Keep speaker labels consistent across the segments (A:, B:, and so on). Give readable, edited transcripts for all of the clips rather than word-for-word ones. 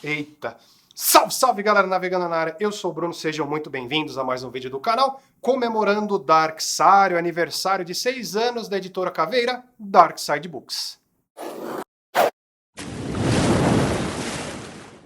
A: Eita! Salve, salve galera navegando na área, eu sou o Bruno, sejam muito bem-vindos a mais um vídeo do canal comemorando o Darksário, aniversário de 6 anos da editora Caveira, Darkside Books.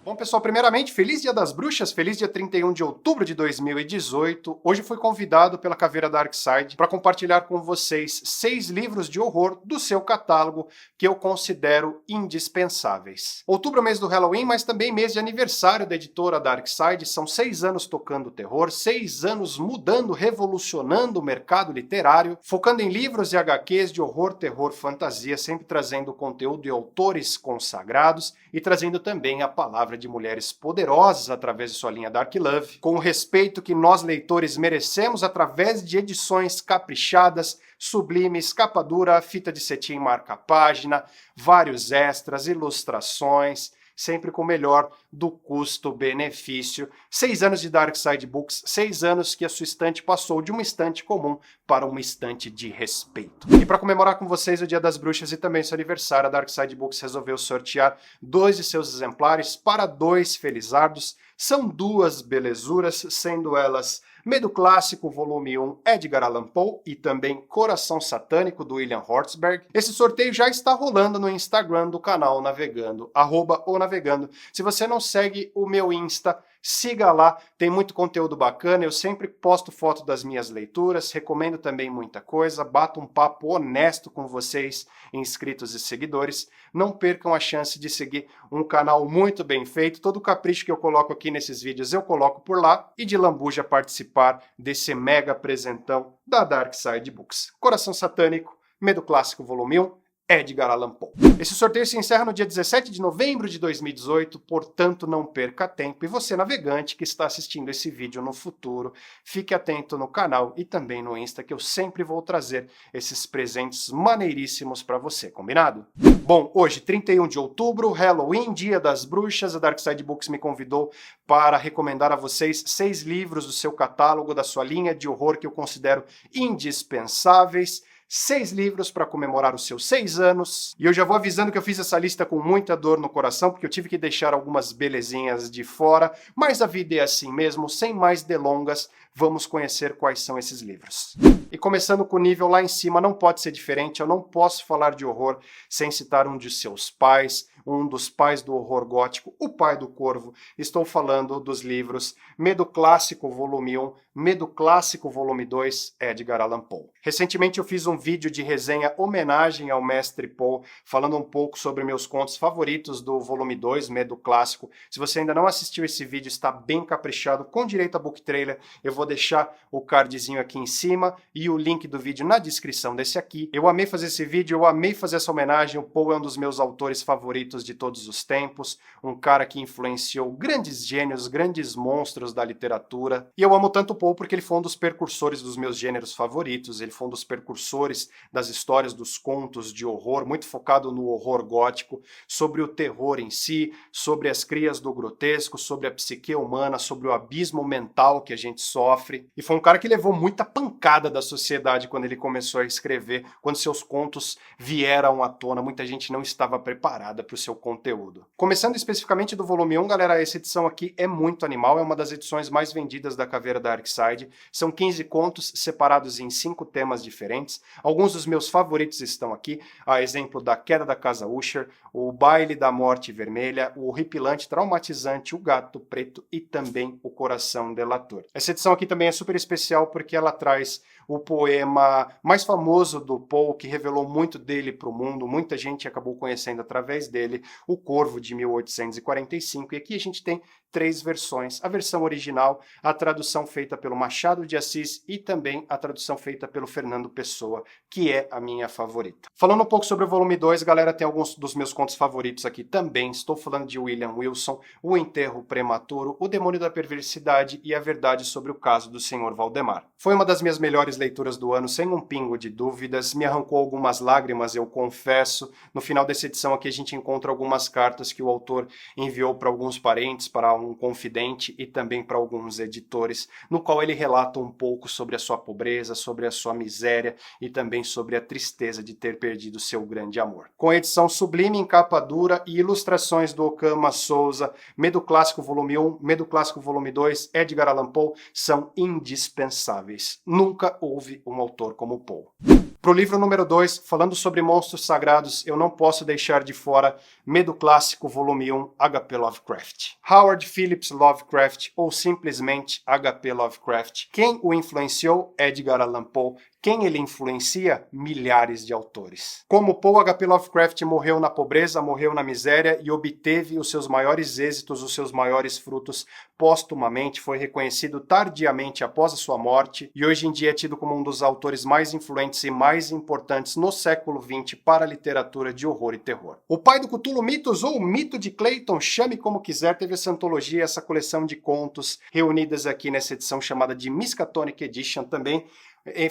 A: Bom, pessoal, primeiramente, feliz Dia das Bruxas, feliz dia 31 de outubro de 2018. Hoje fui convidado pela Caveira Darkside para compartilhar com vocês 6 livros de horror do seu catálogo que eu considero indispensáveis. Outubro é mês do Halloween, mas também mês de aniversário da editora Darkside. São 6 anos tocando terror, 6 anos mudando, revolucionando o mercado literário, focando em livros e HQs de horror, terror, fantasia, sempre trazendo conteúdo de autores consagrados e trazendo também a palavra de mulheres poderosas através de sua linha Dark Love, com o respeito que nós leitores merecemos através de edições caprichadas, sublimes, capa dura, fita de cetim marca-página, vários extras, ilustrações, sempre com o melhor do custo-benefício. 6 anos de Darkside Books, 6 anos que a sua estante passou de uma estante comum para uma estante de respeito. E para comemorar com vocês o Dia das Bruxas e também seu aniversário, a Darkside Books resolveu sortear 2 de seus exemplares para 2 felizardos. São 2 belezuras, sendo elas Medo Clássico, volume 1, Edgar Allan Poe, e também Coração Satânico, do William Hortzberg. Esse sorteio já está rolando no Instagram do canal Navegando, @onavegando. Se você não segue o meu Insta, siga lá, tem muito conteúdo bacana, eu sempre posto foto das minhas leituras, recomendo também muita coisa, bato um papo honesto com vocês, inscritos e seguidores. Não percam a chance de seguir um canal muito bem feito, todo o capricho que eu coloco aqui nesses vídeos eu coloco por lá, e de lambuja participar desse mega presentão da Darkside Books. Coração Satânico, Medo Clássico, volume 1, Edgar Allan Poe. Esse sorteio se encerra no dia 17 de novembro de 2018, portanto não perca tempo. E você, navegante, que está assistindo esse vídeo no futuro, fique atento no canal e também no Insta, que eu sempre vou trazer esses presentes maneiríssimos para você, combinado? Bom, hoje, 31 de outubro, Halloween, Dia das Bruxas, a Darkside Books me convidou para recomendar a vocês 6 livros do seu catálogo, da sua linha de horror que eu considero indispensáveis. 6 livros para comemorar os seus 6 anos. E eu já vou avisando que eu fiz essa lista com muita dor no coração, porque eu tive que deixar algumas belezinhas de fora, mas a vida é assim mesmo, sem mais delongas, vamos conhecer quais são esses livros. E começando com o nível lá em cima, não pode ser diferente, eu não posso falar de horror sem citar um de seus pais, um dos pais do horror gótico, o pai do Corvo. Estou falando dos livros Medo Clássico, volume 1, Medo Clássico, volume 2, Edgar Allan Poe. Recentemente eu fiz um vídeo de resenha homenagem ao mestre Poe, falando um pouco sobre meus contos favoritos do volume 2, Medo Clássico. Se você ainda não assistiu esse vídeo, está bem caprichado, com direito a book trailer. Eu vou deixar o cardzinho aqui em cima e o link do vídeo na descrição desse aqui. Eu amei fazer esse vídeo, eu amei fazer essa homenagem. O Poe é um dos meus autores favoritos de todos os tempos, um cara que influenciou grandes gênios, grandes monstros da literatura. E eu amo tanto o Poe porque ele foi um dos precursores dos meus gêneros favoritos, ele foi um dos precursores das histórias dos contos de horror, muito focado no horror gótico, sobre o terror em si, sobre as crias do grotesco, sobre a psique humana, sobre o abismo mental que a gente sofre. E foi um cara que levou muita pancada da sociedade quando ele começou a escrever, quando seus contos vieram à tona, muita gente não estava preparada para o seu conteúdo. Começando especificamente do volume 1, galera, essa edição aqui é muito animal, é uma das edições mais vendidas da Caveira Darkside. São 15 contos separados em 5 temas diferentes. Alguns dos meus favoritos estão aqui, a exemplo da Queda da Casa Usher, o Baile da Morte Vermelha, o horripilante, traumatizante, o Gato Preto e também o Coração Delator. Essa edição aqui também é super especial porque ela traz o poema mais famoso do Poe, que revelou muito dele para o mundo, muita gente acabou conhecendo através dele, O Corvo, de 1845, e aqui a gente tem 3 versões, a versão original, a tradução feita pelo Machado de Assis e também a tradução feita pelo Fernando Pessoa, que é a minha favorita. Falando um pouco sobre o volume 2, galera, tem alguns dos meus contos favoritos aqui também, estou falando de William Wilson, O Enterro Prematuro, O Demônio da Perversidade e A Verdade sobre o Caso do Sr. Valdemar. Foi uma das minhas melhores leituras do ano, sem um pingo de dúvidas, me arrancou algumas lágrimas, eu confesso. No final dessa edição aqui a gente encontra algumas cartas que o autor enviou para alguns parentes, para um confidente e também para alguns editores, no qual ele relata um pouco sobre a sua pobreza, sobre a sua miséria e também também sobre a tristeza de ter perdido seu grande amor. Com edição sublime em capa dura e ilustrações do Okama Souza, Medo Clássico Volume 1, Medo Clássico Volume 2, Edgar Allan Poe são indispensáveis. Nunca houve um autor como Poe. Para o livro número 2, falando sobre monstros sagrados, eu não posso deixar de fora Medo Clássico Volume 1, H.P. Lovecraft. Howard Phillips Lovecraft, ou simplesmente H.P. Lovecraft. Quem o influenciou? Edgar Allan Poe. Quem ele influencia? Milhares de autores. Como Poe, H.P. Lovecraft morreu na pobreza, morreu na miséria e obteve os seus maiores êxitos, os seus maiores frutos póstumamente, foi reconhecido tardiamente após a sua morte e hoje em dia é tido como um dos autores mais influentes e mais importantes no século XX para a literatura de horror e terror. O pai do Cthulhu Mitos, ou o Mito de Clayton, chame como quiser, teve essa antologia, essa coleção de contos reunidas aqui nessa edição chamada de Miskatonic Edition também,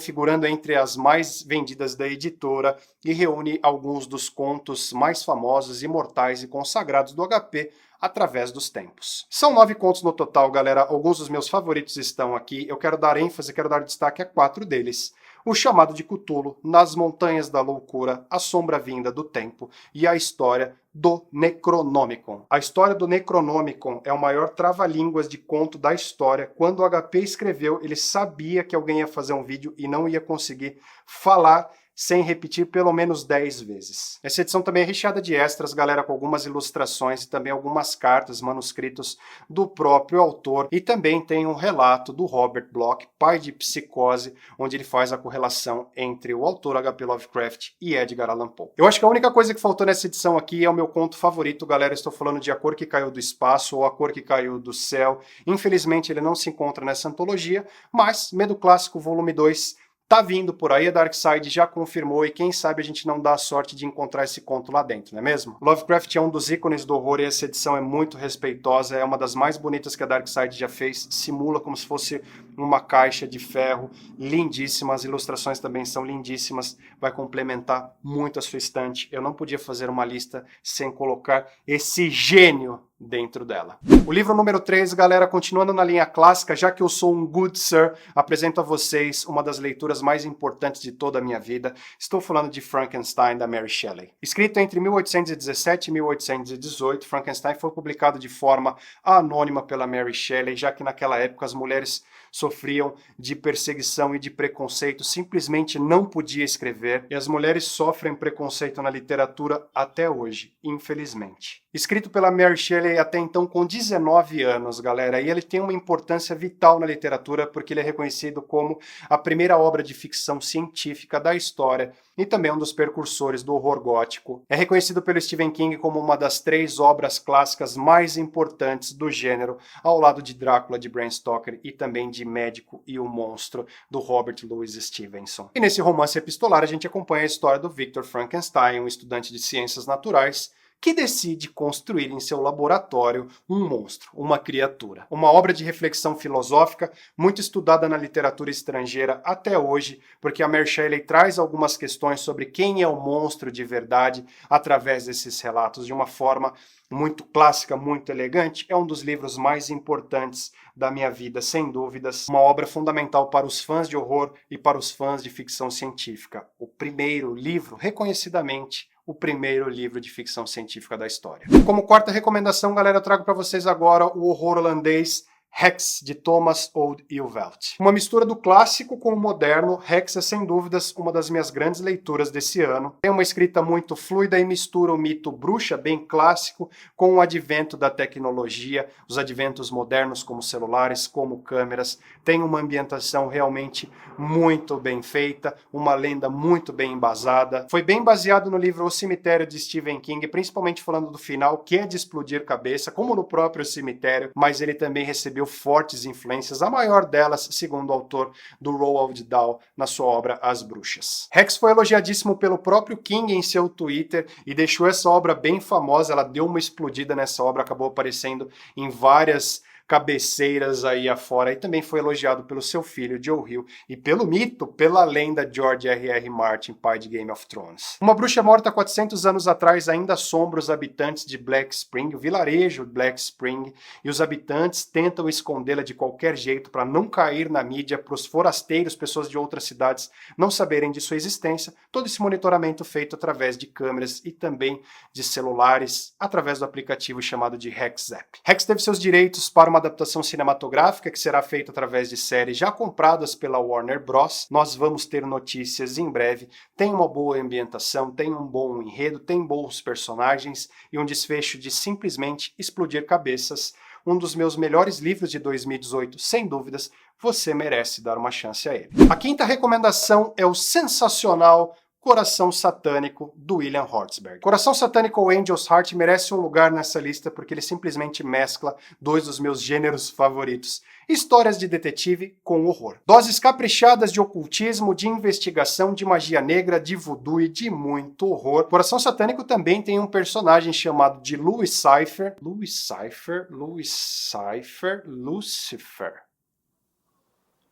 A: figurando entre as mais vendidas da editora e reúne alguns dos contos mais famosos, imortais e consagrados do HP através dos tempos. São 9 contos no total, galera. Alguns dos meus favoritos estão aqui. Eu quero dar ênfase, quero dar destaque a 4 deles. O Chamado de Cthulhu, Nas Montanhas da Loucura, A Sombra Vinda do Tempo e a história do Necronomicon. A história do Necronomicon é o maior trava-línguas de conto da história. Quando o HP escreveu, ele sabia que alguém ia fazer um vídeo e não ia conseguir falar sem repetir pelo menos 10 vezes. Essa edição também é recheada de extras, galera, com algumas ilustrações e também algumas cartas, manuscritos do próprio autor. E também tem um relato do Robert Bloch, pai de Psicose, onde ele faz a correlação entre o autor H.P. Lovecraft e Edgar Allan Poe. Eu acho que a única coisa que faltou nessa edição aqui é o meu conto favorito, galera. Estou falando de A Cor que Caiu do Espaço ou A Cor que Caiu do Céu. Infelizmente ele não se encontra nessa antologia, mas Medo Clássico Volume 2 tá vindo por aí, a Darkside já confirmou e quem sabe a gente não dá a sorte de encontrar esse conto lá dentro, não é mesmo? Lovecraft é um dos ícones do horror e essa edição é muito respeitosa, é uma das mais bonitas que a Darkside já fez, simula como se fosse uma caixa de ferro, lindíssima, as ilustrações também são lindíssimas, vai complementar muito a sua estante. Eu não podia fazer uma lista sem colocar esse gênio dentro dela. O livro número 3, galera, continuando na linha clássica, já que eu sou um good sir, apresento a vocês uma das leituras mais importantes de toda a minha vida. Estou falando de Frankenstein, da Mary Shelley. Escrito entre 1817 e 1818, Frankenstein foi publicado de forma anônima pela Mary Shelley, já que naquela época as mulheres sofriam de perseguição e de preconceito, simplesmente não podia escrever, e as mulheres sofrem preconceito na literatura até hoje, infelizmente. Escrito pela Mary Shelley até então com 19 anos, galera, e ele tem uma importância vital na literatura porque ele é reconhecido como a primeira obra de ficção científica da história e também um dos precursores do horror gótico. É reconhecido pelo Stephen King como uma das 3 obras clássicas mais importantes do gênero, ao lado de Drácula, de Bram Stoker e também de Médico e o Monstro, do Robert Louis Stevenson. E nesse romance epistolar a gente acompanha a história do Victor Frankenstein, um estudante de ciências naturais, que decide construir em seu laboratório um monstro, uma criatura. Uma obra de reflexão filosófica muito estudada na literatura estrangeira até hoje, porque a Mary Shelley traz algumas questões sobre quem é o monstro de verdade através desses relatos de uma forma muito clássica, muito elegante. É um dos livros mais importantes da minha vida, sem dúvidas. Uma obra fundamental para os fãs de horror e para os fãs de ficção científica. O primeiro livro, reconhecidamente, o primeiro livro de ficção científica da história. Como quarta recomendação, galera, eu trago para vocês agora o horror holandês Rex, de Thomas Ode Ilveld. Uma mistura do clássico com o moderno, Rex é sem dúvidas uma das minhas grandes leituras desse ano. Tem uma escrita muito fluida e mistura o mito bruxa, bem clássico, com o advento da tecnologia, os adventos modernos como celulares, como câmeras. Tem uma ambientação realmente muito bem feita, uma lenda muito bem embasada. Foi bem baseado no livro O Cemitério, de Stephen King, principalmente falando do final, que é de explodir cabeça, como no próprio cemitério, mas ele também recebeu fortes influências, a maior delas, segundo o autor, do Roald Dahl, na sua obra As Bruxas. Rex foi elogiadíssimo pelo próprio King em seu Twitter e deixou essa obra bem famosa, ela deu uma explodida nessa obra, acabou aparecendo em várias cabeceiras aí afora, e também foi elogiado pelo seu filho Joe Hill e pelo mito, pela lenda George R.R. Martin, pai de Game of Thrones. Uma bruxa morta 400 anos atrás ainda assombra os habitantes de Black Spring, o vilarejo Black Spring, e os habitantes tentam escondê-la de qualquer jeito para não cair na mídia, para os forasteiros, pessoas de outras cidades, não saberem de sua existência. Todo esse monitoramento feito através de câmeras e também de celulares, através do aplicativo chamado de HexZap. Hex teve seus direitos para uma adaptação cinematográfica que será feita através de séries já compradas pela Warner Bros. Nós vamos ter notícias em breve. Tem uma boa ambientação, tem um bom enredo, tem bons personagens e um desfecho de simplesmente explodir cabeças. Um dos meus melhores livros de 2018, sem dúvidas, você merece dar uma chance a ele. A quinta recomendação é o sensacional Coração Satânico, do William Hortzberg. Coração Satânico ou Angel's Heart merece um lugar nessa lista porque ele simplesmente mescla dois dos meus gêneros favoritos: histórias de detetive com horror. Doses caprichadas de ocultismo, de investigação, de magia negra, de voodoo e de muito horror. Coração Satânico também tem um personagem chamado de Lucifer.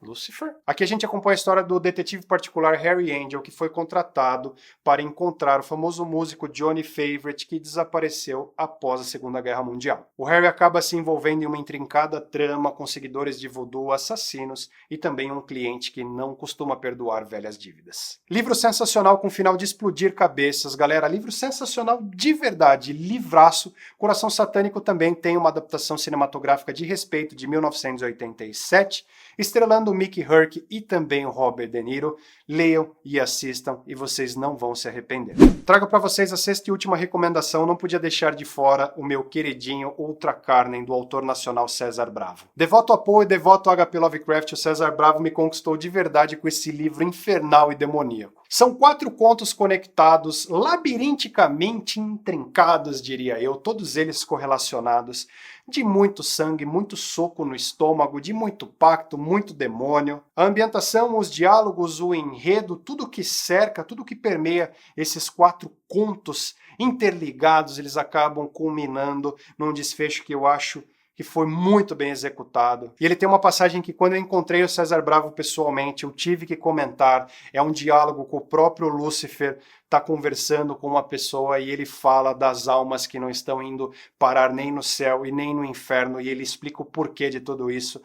A: Lucifer? Aqui a gente acompanha a história do detetive particular Harry Angel, que foi contratado para encontrar o famoso músico Johnny Favorite, que desapareceu após a Segunda Guerra Mundial. O Harry acaba se envolvendo em uma intrincada trama com seguidores de voodoo, assassinos e também um cliente que não costuma perdoar velhas dívidas. Livro sensacional com final de explodir cabeças, galera. Livro sensacional de verdade, livraço. Coração Satânico também tem uma adaptação cinematográfica de respeito de 1987, estrelando o Mickey Rourke e também o Robert De Niro. Leiam e assistam e vocês não vão se arrepender. Trago para vocês a sexta e última recomendação. Não podia deixar de fora o meu queridinho Ultra Carnem, do autor nacional César Bravo. Devoto a Poe e devoto a H.P. Lovecraft, o César Bravo me conquistou de verdade com esse livro infernal e demoníaco. São 4 contos conectados, labirinticamente intrincados, diria eu, todos eles correlacionados, de muito sangue, muito soco no estômago, de muito pacto, muito demônio. A ambientação, os diálogos, o enredo, tudo que cerca, tudo que permeia esses 4 contos interligados, eles acabam culminando num desfecho que eu acho que foi muito bem executado. E ele tem uma passagem que, quando eu encontrei o César Bravo pessoalmente, eu tive que comentar. É um diálogo com o próprio Lúcifer, tá conversando com uma pessoa e ele fala das almas que não estão indo parar nem no céu e nem no inferno, e ele explica o porquê de tudo isso.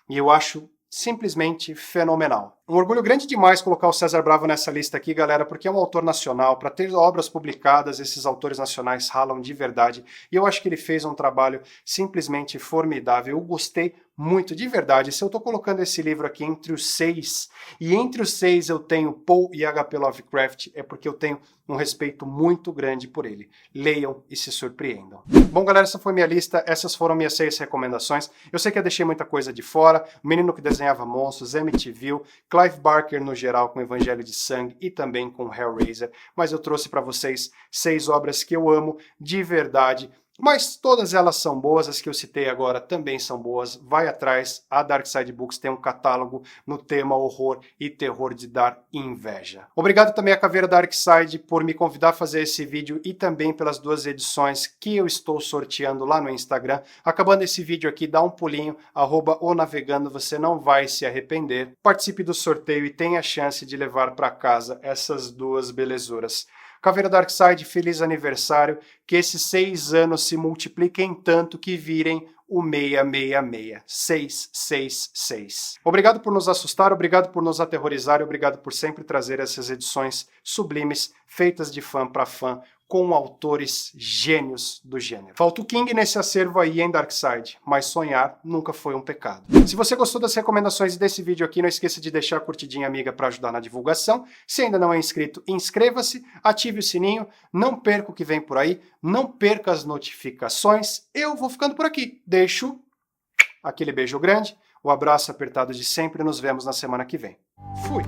A: E eu acho simplesmente fenomenal. Um orgulho grande demais colocar o César Bravo nessa lista aqui, galera, porque é um autor nacional. Para ter obras publicadas, esses autores nacionais ralam de verdade. E eu acho que ele fez um trabalho simplesmente formidável. Eu gostei muito, de verdade. Se eu estou colocando esse livro aqui entre os 6, e entre os 6 eu tenho Poe e H.P. Lovecraft, é porque eu tenho um respeito muito grande por ele. Leiam e se surpreendam. Bom, galera, essa foi minha lista. Essas foram minhas 6 recomendações. Eu sei que eu deixei muita coisa de fora. O Menino que Desenhava Monstros, MTV, Clive Barker no geral com Evangelho de Sangue e também com Hellraiser, mas eu trouxe para vocês 6 obras que eu amo de verdade, mas todas elas são boas, as que eu citei agora também são boas. Vai atrás, a Dark Side Books tem um catálogo no tema horror e terror de dar inveja. Obrigado também à Caveira Dark Side por me convidar a fazer esse vídeo e também pelas 2 edições que eu estou sorteando lá no Instagram. Acabando esse vídeo aqui, dá um pulinho, @onavegando, você não vai se arrepender. Participe do sorteio e tenha a chance de levar para casa essas 2 belezuras. Caveira Darkside, feliz aniversário, que esses 6 anos se multipliquem tanto que virem o 666, 666. Obrigado por nos assustar, obrigado por nos aterrorizar e obrigado por sempre trazer essas edições sublimes, feitas de fã para fã, com autores gênios do gênero. Falta o King nesse acervo aí em Darkside, mas sonhar nunca foi um pecado. Se você gostou das recomendações desse vídeo aqui, não esqueça de deixar a curtidinha amiga para ajudar na divulgação. Se ainda não é inscrito, inscreva-se, ative o sininho, não perca o que vem por aí, não perca as notificações. Eu vou ficando por aqui. Deixo aquele beijo grande, o abraço apertado de sempre e nos vemos na semana que vem. Fui!